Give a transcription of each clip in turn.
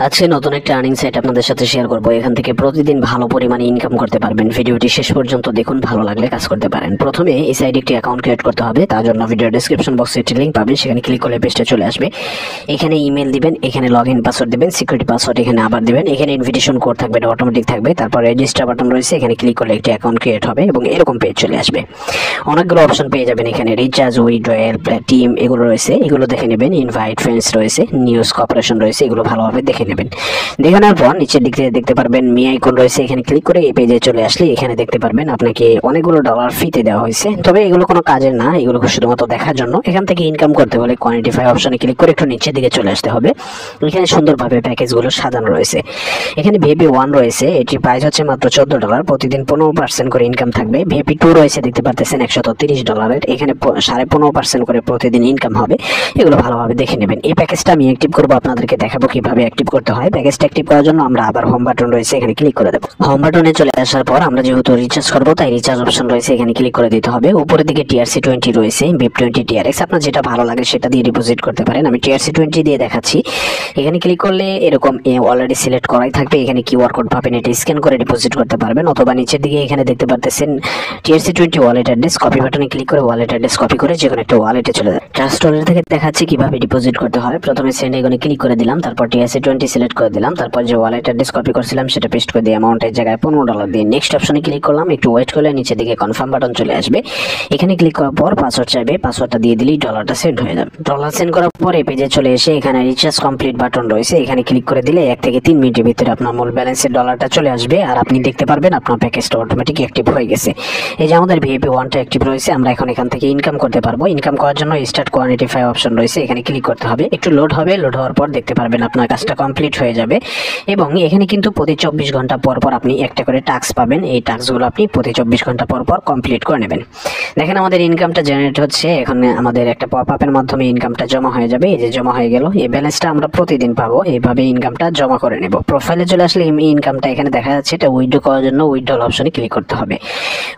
আজকে নতুন একটা আর্নিং সাইট আপনাদের সাথে শেয়ার করব। এখান থেকে প্রতিদিন ভালো পরিমাণে ইনকাম করতে পারবেন। ভিডিওটি শেষ পর্যন্ত দেখুন, ভালো লাগলে কাজ করতে পারেন। প্রথমে এই সাইটে একটি অ্যাকাউন্ট ক্রিয়েট করতে হবে। তার জন্য ভিডিও ডেসক্রিপশন বক্সে একটি লিংক পাবেন, সেখানে ক্লিক করলে পেজটা চলে আসবে। এখানে ইমেল দিবেন, এখানে লগইন পাসওয়ার্ড দিবেন, সিকিউরিটি পাসওয়ার্ড এখানে আবার দিবেন। এখানে ইনভিটেশন কোড থাকবে, এটা অটোমেটিক থাকবে। তারপর রেজিস্টার বাটন রয়েছে, এখানে ক্লিক করলে একটি অ্যাকাউন্ট ক্রিয়েট হবে এবং এরকম পেজ চলে আসবে। অনেকগুলো অপশন পেয়ে যাবেন এখানে, রিচার্জ, উইথড্রয়াল, টিম এগুলো রয়েছে, এগুলো দেখে নেবেন। ইনভাইট ফ্রেন্ডস রয়েছে, নিউজ কর্পোরেশন রয়েছে, এগুলো ভালোভাবে দেখে নেবেন। দেখানোর পর নিচের দিক থেকে দেখতে পারবেন মি আইকন রয়েছে, এখানে ক্লিক করে এই পেজে চলে আসলে এখানে দেখতে পারবেন আপনাকে অনেকগুলো ডলার ফ্রিতে দেওয়া হয়েছে। তবে এগুলো কোনো কাজের না, এগুলো শুধুমাত্র দেখার জন্য। এখান থেকে ইনকাম করতে হলে কোয়ান্টিফাই অপশনে ক্লিক করে একটু নিচের দিকে চলে আসতে হবে। এখানে সুন্দরভাবে প্যাকেজগুলো সাজানো রয়েছে। এখানে ভিপি 1 রয়েছে, এটির প্রাইস হচ্ছে মাত্র $14, প্রতিদিন 15% করে ইনকাম থাকবে। ভিপি 2 রয়েছে, দেখতে পারতেছেন $130, এখানে 15.5% করে প্রতিদিন ইনকাম হবে। এগুলো ভালোভাবে দেখে নেবেন। এই প্যাকেজটা আমি অ্যাক্টিভ করবো, আপনাদেরকে দেখাবো কিভাবে অ্যাক্টিভ করতে হয়। প্যাকেজটা অ্যাক্টিভ করার জন্য আমরা আবার হোম বাটন রয়েছে, এখানে ক্লিক করে দেব। হোম বাটনে চলে আসার পর আমরা যেহেতু রিচার্জ করবো, তাই রিচার্জ অপশন রয়েছে, এখানে ক্লিক করে দিতে হবে। উপরের দিকে TRC20 রয়েছে, VIP20, TRX, আপনার যেটা ভালো লাগে সেটা দিয়ে ডিপোজিট করতে পারেন। আমি TRC20 দিয়ে দেখাচ্ছি। এখানে ক্লিক করলে এরকম অলরেডি সিলেক্ট করাই থাকবে। এখানে কিউআর কোড পাবেন, এটা স্ক্যান করে ডিপোজিট করতে পারবেন। অথবা নিচের দিকে এখানে দেখতে পারতেছেন TRC20 ওয়ালেট অ্যাড্রেস, কপি বাটনে ক্লিক করে ওয়ালেট অ্যাড্রেস কপি করে যে কোনো একটা ওয়ালেটে চলে যায়। ট্রাস্ট ওয়ালেট থেকে দেখাচ্ছি কিভাবে ডিপোজিট করতে হয়। প্রথমে সেন্ড আইকনে ক্লিক করে দিলাম, তারপর TRC20 সিলেক্ট করে দিলাম, তারপর যে ওয়ালেট অ্যাড্রেস কপি করছিলাম সেটা পেস্ট করে দিয়ে অ্যামাউন্টের জায়গায় $15 দিয়ে নেক্সট অপশনে ক্লিক করলাম। একটু ওয়েট করলে নিচের দিকে কনফার্ম বাটন চলে আসবে। এখানে ক্লিক করার পর পাসওয়ার্ড চাইবে, পাসওয়ার্ডটা দিয়ে দিলেই ডলারটা সেন্ড হয়ে যাবে। ডলার সেন্ড করার পর এই পেজে চলে এসে এখানে রিচার্জ কমপ্লিট বাটন রয়েছে, এখানে ক্লিক করে দিলে 1 থেকে 3 মিনিটের ভিতরে আপনার মূল ব্যালেন্সের ডলারটা চলে আসবে। আর আপনি দেখতে পারবেন আপনার প্যাকেজটা অটোমেটিক অ্যাক্টিভ হয়ে গেছে। এই যে আমাদের ভিপি 1টা অ্যাক্টিভ রয়েছে, আমরা এখন এখান থেকে ইনকাম করতে পারবো। ইনকাম করার জন্য স্টার্ট কোয়ান্টিফাই অপশন রয়েছে, এখানে ক্লিক করতে হবে। একটু লোড হবে, লোড হওয়ার পর দেখতে পারবেন আপনার কাজটা কমপ্লিট হয়ে যাবে। এবং এখানে কিন্তু প্রতি 24 ঘন্টা পর পর আপনি একটা করে টাস্ক পাবেন। এই টাস্কগুলো আপনি প্রতি 24 ঘন্টা পর পর কমপ্লিট করে নেবেন। দেখেন আমাদের ইনকামটা জেনারেট হচ্ছে। এখন আমাদের একটা পপ আপের মাধ্যমে ইনকামটা জমা হয়ে যাবে। এই যে জমা হয়ে গেল, এই ব্যালেন্সটা আমরা প্রতিদিন পাবো। এইভাবে ইনকামটা জমা করে নেব। প্রোফাইলে চলে আসলে এই ইনকামটা এখানে দেখা যাচ্ছে। এটা উইথড্র করার জন্য উইথড্রল অপশনে ক্লিক করতে হবে।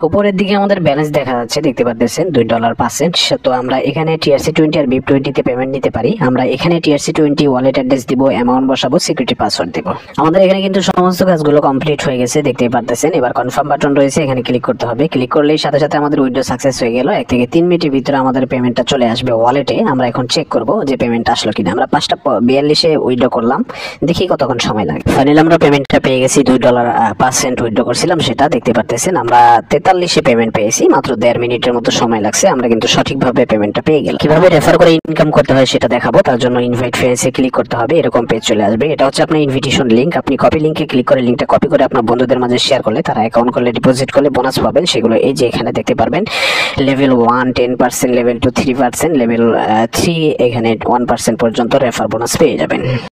উপরের দিকে আমাদের ব্যালেন্স দেখা যাচ্ছে, দেখতে পাচ্ছেন $2.5। তো আমরা এখানে TRC20 আর VIP20 তে পেমেন্ট নিতে পারি। আমরা এখানে TRC20 ওয়ালেট অ্যাড্রেস দিব, অ্যামাউন্ট বসাবো, সিকিউরিটি পাসওয়ার্ড দেব। আমাদের এখানে কিন্তু সমস্ত কাজগুলো কমপ্লিট হয়ে গেছে, দেখতেই পাচ্ছেন। এবার কনফার্ম বাটন রয়েছে, এখানে ক্লিক করতে হবে। ক্লিক করলেই সাথে সাথে আমাদের উইথড্র সাকসেস হয়ে গেল। 1 থেকে 3 মিনিটের ভিতরে আমাদের পেমেন্টটা চলে আসবে ওয়ালেটে। আমরা এখন চেক করব যে পেমেন্ট আসলো কিনা। আমরা 5:42 উইথড্র করলাম, দেখি কতক্ষণ সময় লাগে। ফাইনালি আমরা পেমেন্টটা পেয়ে গেছি। $2.5 উইথড্র করছিলাম, সেটা দেখতে পাচ্ছেন। আমরা 43 পেমেন্ট পেয়েছি, মাত্র 1.5 মিনিটের মতো সময় লাগছে। আমরা কিন্তু সঠিকভাবে পেমেন্টটা পেয়ে গেলাম। কিভাবে রেফার করে ইনকাম করতে হয় সেটা দেখাবো। তার জন্য ইনভাইট ফ্রেন্ডসে ক্লিক করতে হবে, এরকম পেজ চলে আসবে। এটা হচ্ছে আপনার ইনভিটেশন লিংক। আপনি কপি লিংকে ক্লিক করে লিংকটা কপি করে আপনার বন্ধুদের মাঝে শেয়ার করলে তারা অ্যাকাউন্ট করলে ডিপোজিট করলে বোনাস পাবেন। সেগুলো এই যে এখানে দেখতে পারবেন। লেভেল 1 10%, লেভেল 2 3%, লেভেল 3 এখানে 1% পর্যন্ত রেফার বোনাস পেয়ে যাবেন।